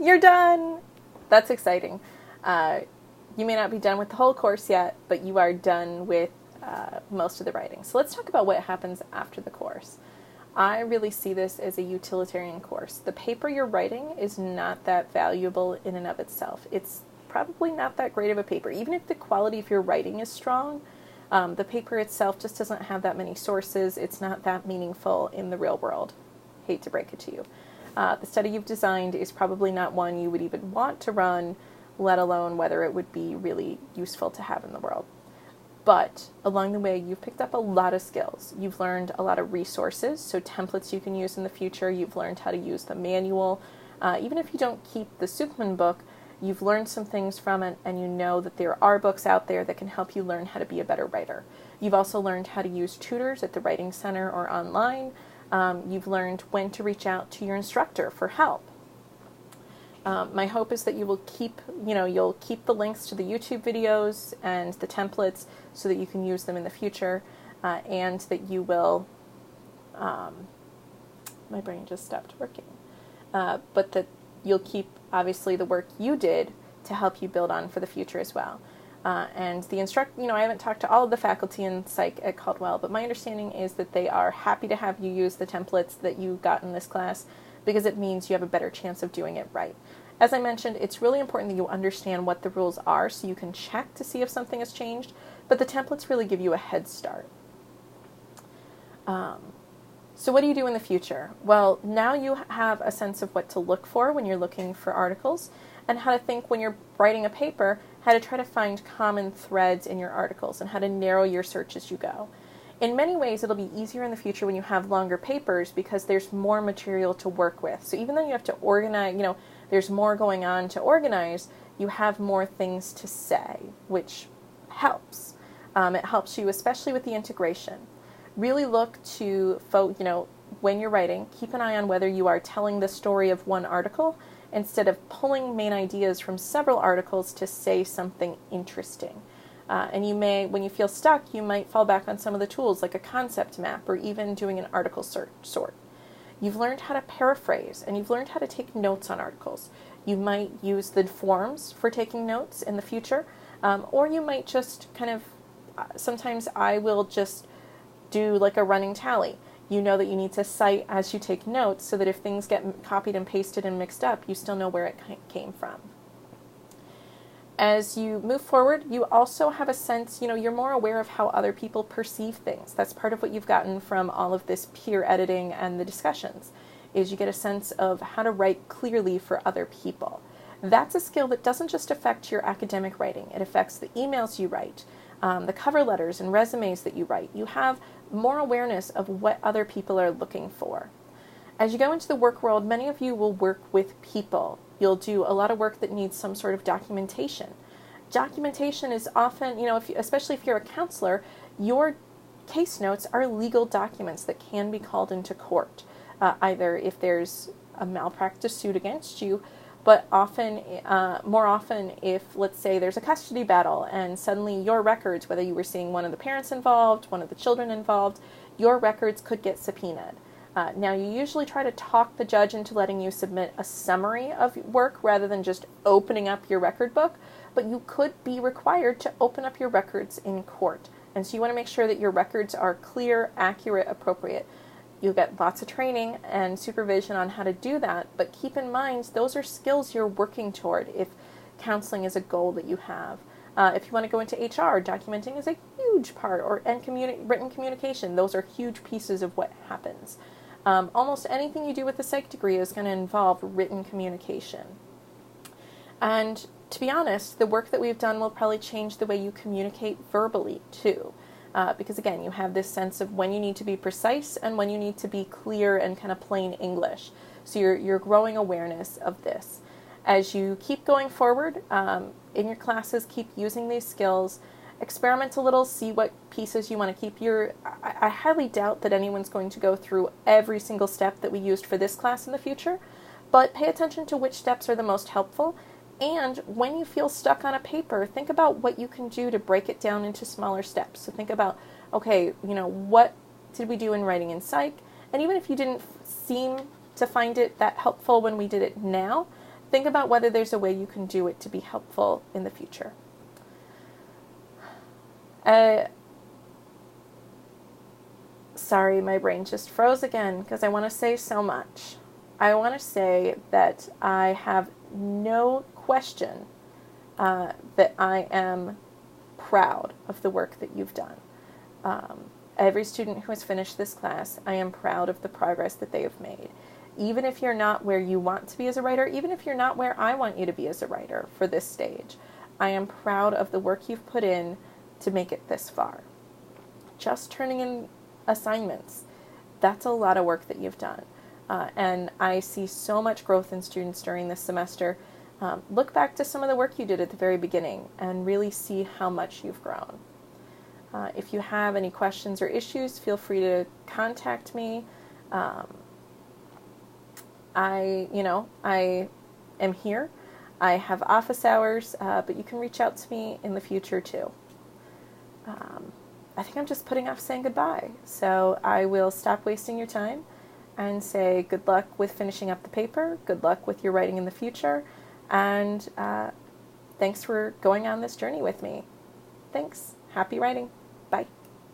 You're done! That's exciting. You may not be done with the whole course yet, but you are done with most of the writing. So let's talk about what happens after the course. I really see this as a utilitarian course. The paper you're writing is not that valuable in and of itself. It's probably not that great of a paper. Even if the quality of your writing is strong, the paper itself just doesn't have that many sources. It's not that meaningful in the real world. Hate to break it to you. The study you've designed is probably not one you would even want to run, let alone whether it would be really useful to have in the world. But along the way, you've picked up a lot of skills. You've learned a lot of resources, so templates you can use in the future. You've learned how to use the manual. Even if you don't keep the Superman book, you've learned some things from it, and you know that there are books out there that can help you learn how to be a better writer. You've also learned how to use tutors at the Writing Center or online. You've learned when to reach out to your instructor for help. My hope is that you will you'll keep the links to the YouTube videos and the templates so that you can use them in the future, and that you will, my brain just stopped working, but that you'll keep, obviously, the work you did to help you build on for the future as well. And the I haven't talked to all of the faculty in psych at Caldwell, but my understanding is that they are happy to have you use the templates that you got in this class, because it means you have a better chance of doing it right. As I mentioned, it's really important that you understand what the rules are so you can check to see if something has changed, but the templates really give you a head start. So what do you do in the future? Well, now you have a sense of what to look for when you're looking for articles, and how to think when you're writing a paper, how to try to find common threads in your articles, and how to narrow your search as you go. In many ways, it'll be easier in the future when you have longer papers because there's more material to work with. So even though you have to organize, there's more going on to organize, you have more things to say, which helps. It helps you, especially with the integration. Really look to, when you're writing, keep an eye on whether you are telling the story of one article instead of pulling main ideas from several articles to say something interesting. And you may, when you feel stuck, you might fall back on some of the tools like a concept map or even doing an article sort. You've learned how to paraphrase, and you've learned how to take notes on articles. You might use the forms for taking notes in the future, or you might just sometimes I will just do like a running tally. You know that you need to cite as you take notes so that if things get copied and pasted and mixed up, you still know where it came from. As you move forward, you also have a sense, you're more aware of how other people perceive things. That's part of what you've gotten from all of this peer editing and the discussions, is you get a sense of how to write clearly for other people. That's a skill that doesn't just affect your academic writing. It affects the emails you write, the cover letters and resumes that you write. You have more awareness of what other people are looking for. As you go into the work world, many of you will work with people. You'll do a lot of work that needs some sort of documentation. Documentation is often, especially if you're a counselor, your case notes are legal documents that can be called into court, either if there's a malpractice suit against you, but more often if, let's say, there's a custody battle and suddenly your records, whether you were seeing one of the parents involved, one of the children involved, your records could get subpoenaed. Now, you usually try to talk the judge into letting you submit a summary of work rather than just opening up your record book, but you could be required to open up your records in court. And so you want to make sure that your records are clear, accurate, appropriate. You'll get lots of training and supervision on how to do that, but keep in mind those are skills you're working toward if counseling is a goal that you have. If you want to go into HR, documenting is a huge part, written communication. Those are huge pieces of what happens. Almost anything you do with a psych degree is going to involve written communication. And to be honest, the work that we've done will probably change the way you communicate verbally too. Because again, you have this sense of when you need to be precise and when you need to be clear and kind of plain English. So you're growing awareness of this. As you keep going forward in your classes, keep using these skills. Experiment a little, see what pieces you want to keep. I highly doubt that anyone's going to go through every single step that we used for this class in the future, but pay attention to which steps are the most helpful. And when you feel stuck on a paper, think about what you can do to break it down into smaller steps. So think about, okay, what did we do in writing in psych? And even if you didn't seem to find it that helpful when we did it now, think about whether there's a way you can do it to be helpful in the future. Sorry, my brain just froze again because I want to say so much. I want to say that I have no question that I am proud of the work that you've done. Every student who has finished this class, I am proud of the progress that they have made. Even if you're not where you want to be as a writer, even if you're not where I want you to be as a writer for this stage, I am proud of the work you've put in to make it this far. Just turning in assignments, that's a lot of work that you've done. And I see so much growth in students during this semester. Look back to some of the work you did at the very beginning and really see how much you've grown. If you have any questions or issues, feel free to contact me. I am here. I have office hours, but you can reach out to me in the future too. I think I'm just putting off saying goodbye. So I will stop wasting your time and say good luck with finishing up the paper, good luck with your writing in the future, and thanks for going on this journey with me. Thanks. Happy writing.